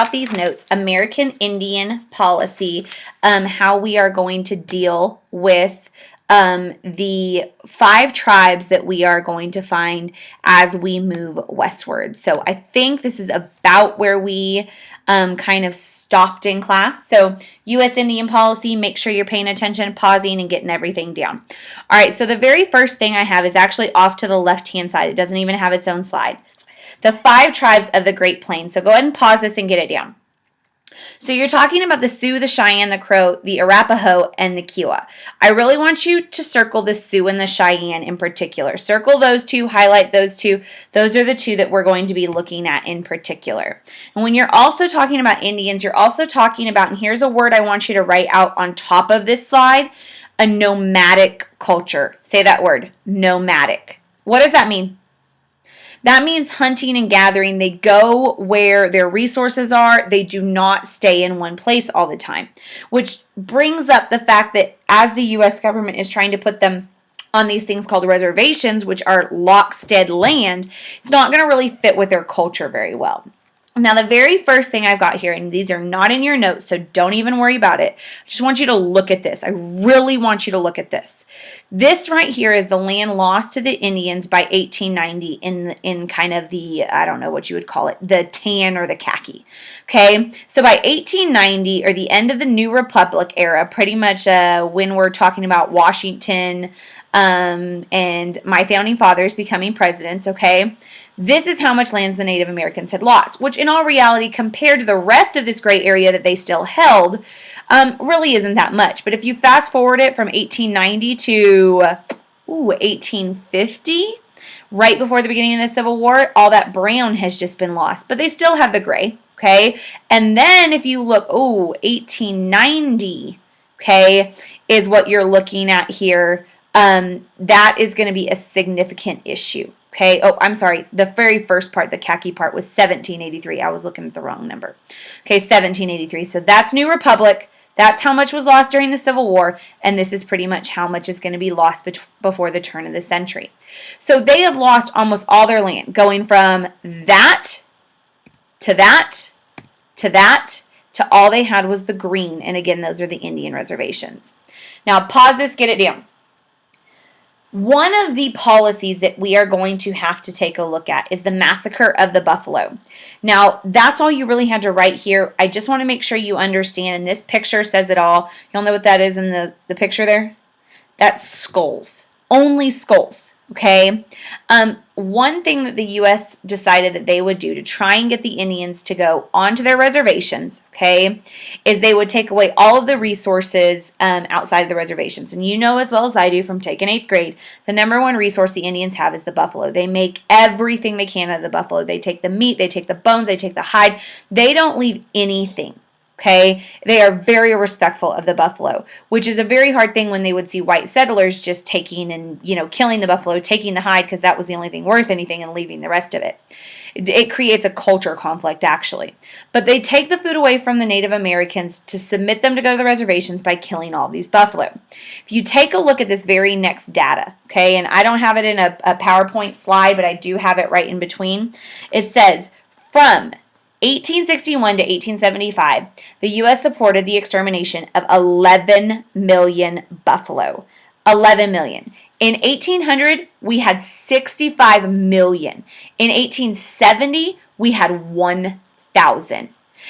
out these notes, American Indian policy, how we are going to deal with the 5 tribes that we are going to find as we move westward. So I think this is about where we kind of stopped in class. So U.S. Indian policy, make sure you're paying attention, pausing, and getting everything down. All right, so the very first thing I have is actually off to the left-hand side. It doesn't even have its own slide. The 5 tribes of the Great Plains. So go ahead and pause this and get it down. So you're talking about the Sioux, the Cheyenne, the Crow, the Arapaho, and the Kiowa. I really want you to circle the Sioux and the Cheyenne in particular. Circle those 2, highlight those 2. Those are the 2 that we're going to be looking at in particular. And when you're also talking about Indians, you're also talking about, and here's a word I want you to write out on top of this slide, a nomadic culture. Say that word, nomadic. What does that mean? That means hunting and gathering. They go where their resources are. They do not stay in one place all the time, which brings up the fact that as the U.S. government is trying to put them on these things called reservations, which are lockstead land, it's not going to really fit with their culture very well. Now, the very first thing I've got here, and these are not in your notes, so don't even worry about it. I just want you to look at this. I really want you to look at this. This right here is the land lost to the Indians by 1890 in kind of the, I don't know what you would call it, the tan or the khaki. Okay, so by 1890, or the end of the New Republic era, pretty much when we're talking about Washington and my founding fathers becoming presidents, okay, this is how much lands the Native Americans had lost, which in all reality, compared to the rest of this great area that they still held, really isn't that much. But if you fast forward it from 1890 to 1850, right before the beginning of the Civil War, all that brown has just been lost. But they still have the gray, okay? And then if you look, 1890, okay, is what you're looking at here. That is going to be a significant issue. Okay, I'm sorry, the very first part, the khaki part, was 1783. I was looking at the wrong number. Okay, 1783. So that's New Republic. That's how much was lost during the Civil War, and this is pretty much how much is going to be lost before the turn of the century. So they have lost almost all their land, going from that to that to that to all they had was the green, and again, those are the Indian reservations. Now, pause this, get it down. One of the policies that we are going to have to take a look at is the massacre of the buffalo. Now, that's all you really had to write here. I just want to make sure you understand, and this picture says it all. You'll know what that is in the picture there? That's skulls. Only skulls, okay? One thing that the U.S. decided that they would do to try and get the Indians to go onto their reservations, okay, is they would take away all of the resources outside of the reservations. And you know as well as I do from taking 8th grade, the number one resource the Indians have is the buffalo. They make everything they can out of the buffalo. They take the meat, they take the bones, they take the hide. They don't leave anything. Okay, they are very respectful of the buffalo, which is a very hard thing when they would see white settlers just taking and, killing the buffalo, taking the hide because that was the only thing worth anything and leaving the rest of it. It creates a culture conflict, actually. But they take the food away from the Native Americans to submit them to go to the reservations by killing all these buffalo. If you take a look at this very next data, okay, and I don't have it in a PowerPoint slide, but I do have it right in between. It says, from 1861 to 1875, the U.S. supported the extermination of 11 million buffalo. 11 million. In 1800, we had 65 million. In 1870, we had 1,000.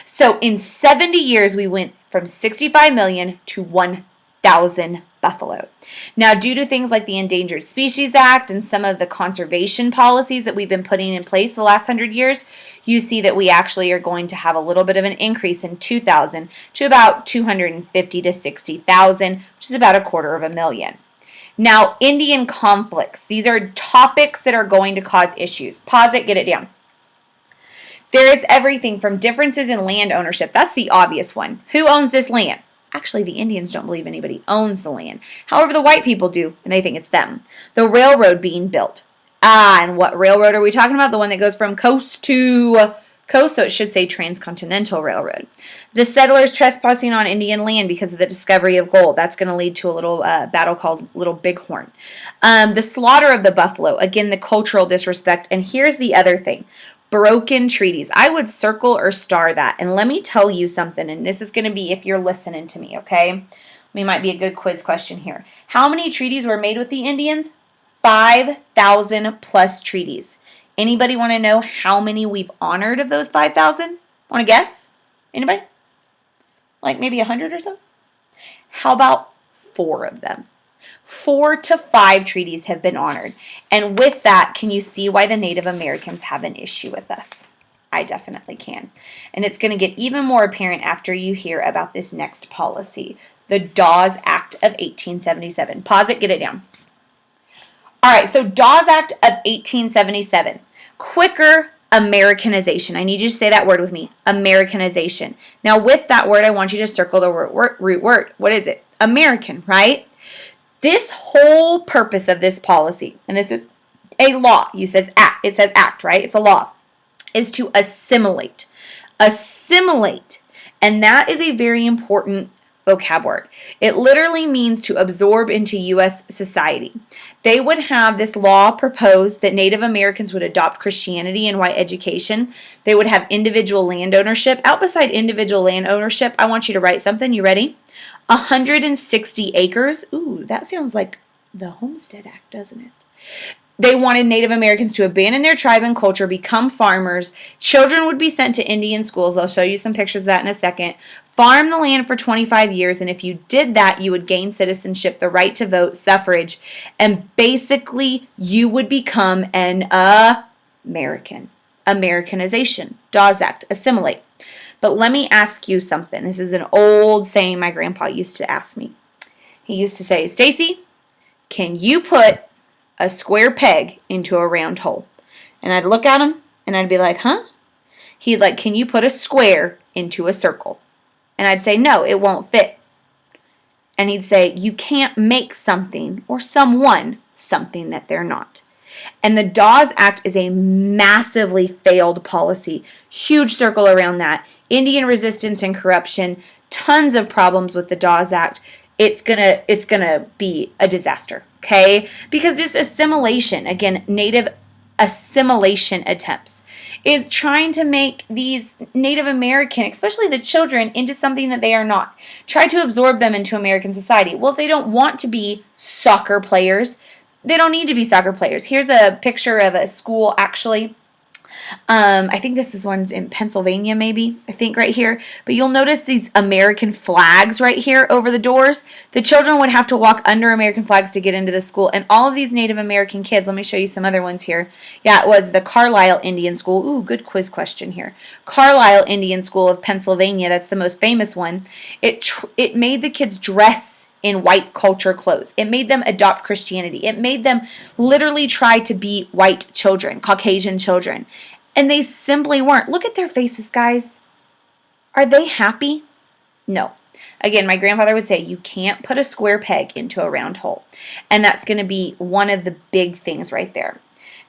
So in 70 years, we went from 65 million to 1,000 buffalo. Now, due to things like the Endangered Species Act and some of the conservation policies that we've been putting in place the last 100 years, you see that we actually are going to have a little bit of an increase in 2,000 to about 250 to 60,000, which is about 250,000. Now, Indian conflicts. These are topics that are going to cause issues. Pause it, get it down. There is everything from differences in land ownership. That's the obvious one. Who owns this land? Actually, the Indians don't believe anybody owns the land. However, the white people do, and they think it's them. The railroad being built. And what railroad are we talking about? The one that goes from coast to coast, so it should say Transcontinental Railroad. The settlers trespassing on Indian land because of the discovery of gold. That's going to lead to a little battle called Little Bighorn. The slaughter of the buffalo. Again, the cultural disrespect. And here's the other thing. broken treaties. I would circle or star that. And let me tell you something, and this is going to be if you're listening to me, okay? Might be a good quiz question here. How many treaties were made with the Indians? 5,000 plus treaties. Anybody want to know how many we've honored of those 5,000? Want to guess? Anybody? Like maybe 100 or so? How about 4 of them? 4 to 5 treaties have been honored. And with that, can you see why the Native Americans have an issue with us? I definitely can. And it's going to get even more apparent after you hear about this next policy, the Dawes Act of 1877. Pause it, get it down. All right, so Dawes Act of 1877. Quicker Americanization. I need you to say that word with me, Americanization. Now, with that word, I want you to circle the root word. What is it? American, right? This whole purpose of this policy, and this is a law. It says act, right? It's a law, is to assimilate. Assimilate. And that is a very important vocab word. It literally means to absorb into U.S. society. They would have this law proposed that Native Americans would adopt Christianity and white education. They would have individual land ownership. Out beside individual land ownership, I want you to write something. You ready? 160 acres. Ooh, that sounds like the Homestead Act, doesn't it? They wanted Native Americans to abandon their tribe and culture, become farmers. Children would be sent to Indian schools. I'll show you some pictures of that in a second. Farm the land for 25 years, and if you did that, you would gain citizenship, the right to vote, suffrage, and basically you would become an American. Americanization. Dawes Act. Assimilate. But let me ask you something. This is an old saying my grandpa used to ask me. He used to say, Stacy, can you put a square peg into a round hole? And I'd look at him and I'd be like, huh? He'd like, can you put a square into a circle? And I'd say, no, it won't fit. And he'd say, you can't make something or someone something that they're not. And the Dawes Act is a massively failed policy. Huge circle around that. Indian resistance and corruption. Tons of problems with the Dawes Act. It's gonna be a disaster, okay? Because this assimilation, again, Native assimilation attempts, is trying to make these Native American, especially the children, into something that they are not. Try to absorb them into American society. Well, if they don't want to be soccer players, they don't need to be soccer players. Here's a picture of a school, actually. I think this one's in Pennsylvania, maybe. I think right here. But you'll notice these American flags right here over the doors. The children would have to walk under American flags to get into the school. And all of these Native American kids, let me show you some other ones here. Yeah, it was the Carlisle Indian School. Ooh, good quiz question here. Carlisle Indian School of Pennsylvania, that's the most famous one. It made the kids dress in white culture clothes. It made them adopt Christianity. It made them literally try to be white children, Caucasian children. And they simply weren't. Look at their faces, guys. Are they happy? No. Again, my grandfather would say, you can't put a square peg into a round hole. And that's going to be one of the big things right there.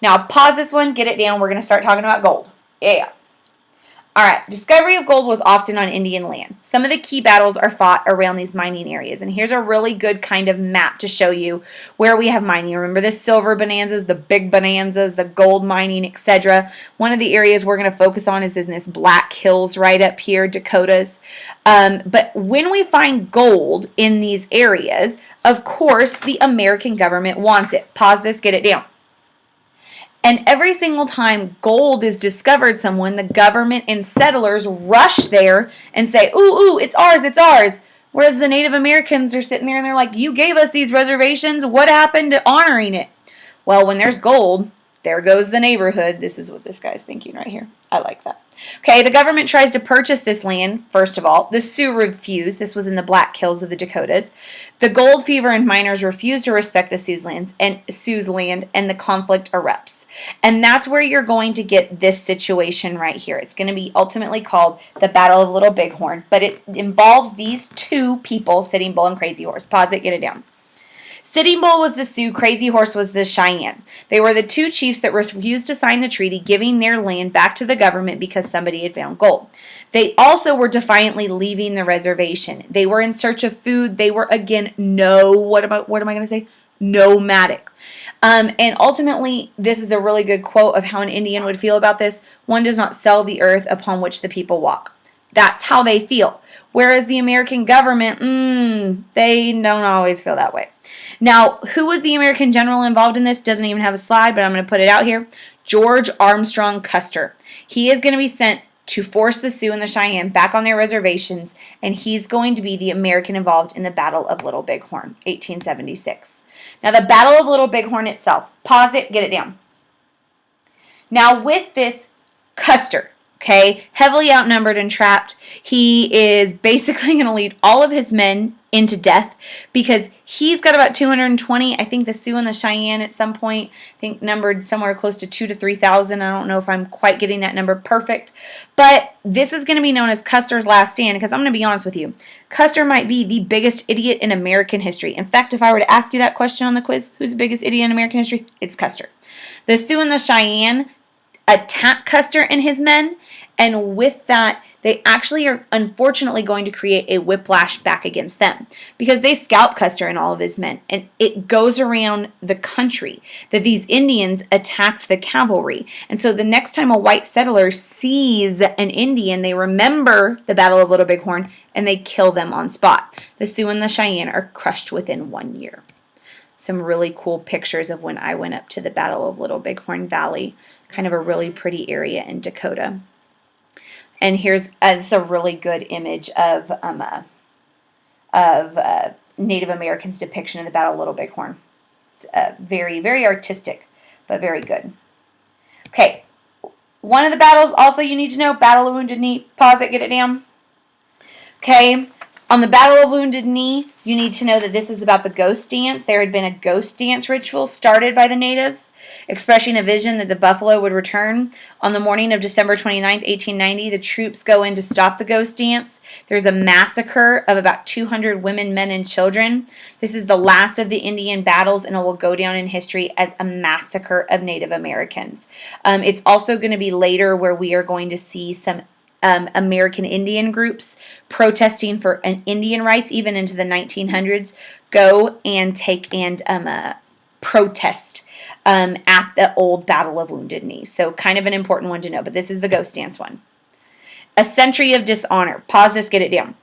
Now, pause this one, get it down. We're going to start talking about gold. Yeah. All right, discovery of gold was often on Indian land. Some of the key battles are fought around these mining areas. And here's a really good kind of map to show you where we have mining. Remember the silver bonanzas, the big bonanzas, the gold mining, etc. One of the areas we're going to focus on is in this Black Hills right up here, Dakotas. But when we find gold in these areas, of course, the American government wants it. Pause this, get it down. And every single time gold is discovered somewhere, the government and settlers rush there and say, ooh, it's ours, it's ours. Whereas the Native Americans are sitting there and they're like, you gave us these reservations. What happened to honoring it? Well, when there's gold, there goes the neighborhood. This is what this guy's thinking right here. I like that. Okay, the government tries to purchase this land, first of all. The Sioux refuse. This was in the Black Hills of the Dakotas. The gold fever and miners refuse to respect the Sioux's land, and the conflict erupts. And that's where you're going to get this situation right here. It's going to be ultimately called the Battle of Little Bighorn, but it involves these two people, Sitting Bull and Crazy Horse. Pause it, get it down. Sitting Bull was the Sioux, Crazy Horse was the Cheyenne. They were the two chiefs that refused to sign the treaty, giving their land back to the government because somebody had found gold. They also were defiantly leaving the reservation. They were in search of food. They were, again, what am I going to say? nomadic. And ultimately, this is a really good quote of how an Indian would feel about this. One does not sell the earth upon which the people walk. That's how they feel. Whereas the American government, they don't always feel that way. Now, who was the American general involved in this? Doesn't even have a slide, but I'm going to put it out here. George Armstrong Custer. He is going to be sent to force the Sioux and the Cheyenne back on their reservations, and he's going to be the American involved in the Battle of Little Bighorn, 1876. Now, the Battle of Little Bighorn itself, pause it, get it down. Now, with this, Custer, okay, heavily outnumbered and trapped, he is basically going to lead all of his men into death because he's got about 220. I think the Sioux and the Cheyenne at some point, I think numbered somewhere close to 2,000 to 3,000. I don't know if I'm quite getting that number perfect, but this is going to be known as Custer's last stand because I'm going to be honest with you. Custer might be the biggest idiot in American history. In fact, if I were to ask you that question on the quiz, who's the biggest idiot in American history? It's Custer. The Sioux and the Cheyenne attack Custer and his men, and with that, they actually are unfortunately going to create a whiplash back against them because they scalp Custer and all of his men, and it goes around the country that these Indians attacked the cavalry. And so the next time a white settler sees an Indian, they remember the Battle of Little Bighorn and they kill them on spot. The Sioux and the Cheyenne are crushed within 1 year. Some really cool pictures of when I went up to the Battle of Little Bighorn Valley, kind of a really pretty area in Dakota. And here's a really good image of Native Americans' depiction of the Battle of Little Bighorn. It's very, very artistic, but very good. Okay, one of the battles also you need to know, Battle of Wounded Knee. Pause it, get it down. Okay, on the Battle of Wounded Knee, you need to know that this is about the ghost dance. There had been a ghost dance ritual started by the natives, expressing a vision that the buffalo would return. On the morning of December 29th, 1890, the troops go in to stop the ghost dance. There's a massacre of about 200 women, men, and children. This is the last of the Indian battles, and it will go down in history as a massacre of Native Americans. It's also going to be later where we are going to see some American Indian groups protesting for Indian rights, even into the 1900s, go and take and protest at the old Battle of Wounded Knee. So kind of an important one to know, but this is the ghost dance one. A Century of Dishonor. Pause this, get it down.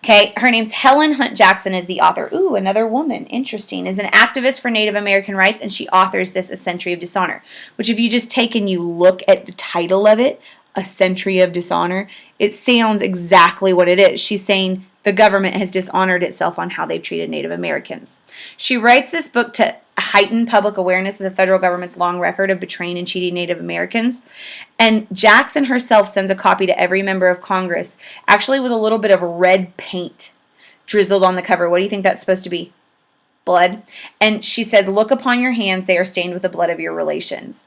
Okay, her name's Helen Hunt Jackson is the author. Ooh, another woman. Interesting. Is an activist for Native American rights, and she authors this A Century of Dishonor, which if you just take and you look at the title of it, A Century of Dishonor, it sounds exactly what it is. She's saying the government has dishonored itself on how they've treated Native Americans. She writes this book to heighten public awareness of the federal government's long record of betraying and cheating Native Americans. And Jackson herself sends a copy to every member of Congress, actually with a little bit of red paint drizzled on the cover. What do you think that's supposed to be? Blood. And she says, look upon your hands, they are stained with the blood of your relations.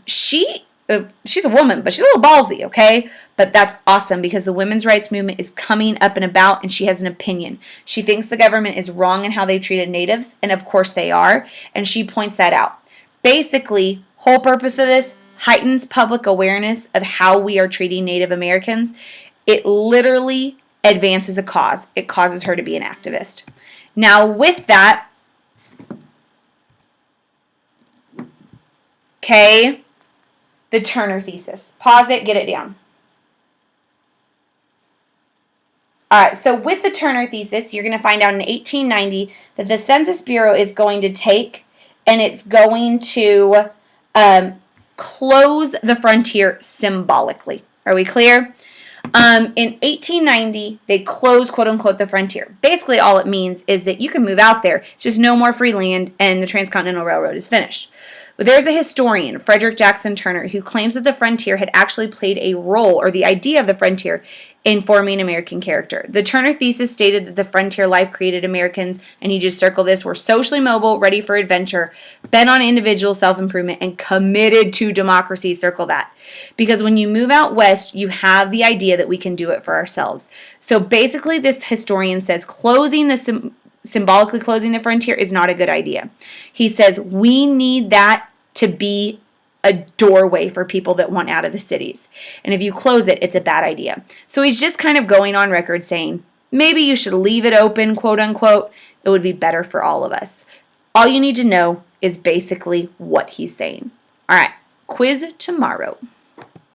She's a woman, but she's a little ballsy, okay? But that's awesome because the women's rights movement is coming up and about, and she has an opinion. She thinks the government is wrong in how they treated natives, and of course they are, and she points that out. Basically, whole purpose of this heightens public awareness of how we are treating Native Americans. It literally advances a cause. It causes her to be an activist. Now, with that, okay, the Turner thesis. Pause it, get it down. All right, so with the Turner thesis, you're going to find out in 1890 that the Census Bureau is going to take and it's going to close the frontier symbolically. Are we clear? In 1890, they closed, quote unquote, the frontier. Basically, all it means is that you can move out there, it's just no more free land, and the Transcontinental Railroad is finished. But there's a historian, Frederick Jackson Turner, who claims that the frontier had actually played a role, or the idea of the frontier, in forming American character. The Turner thesis stated that the frontier life created Americans, and he just circled this, were socially mobile, ready for adventure, bent on individual self-improvement, and committed to democracy. Circle that. Because when you move out west, you have the idea that we can do it for ourselves. So basically, this historian says symbolically closing the frontier is not a good idea. He says we need that to be a doorway for people that want out of the cities. And if you close it, it's a bad idea. So he's just kind of going on record saying, maybe you should leave it open, quote unquote, it would be better for all of us. All you need to know is basically what he's saying. All right, quiz tomorrow.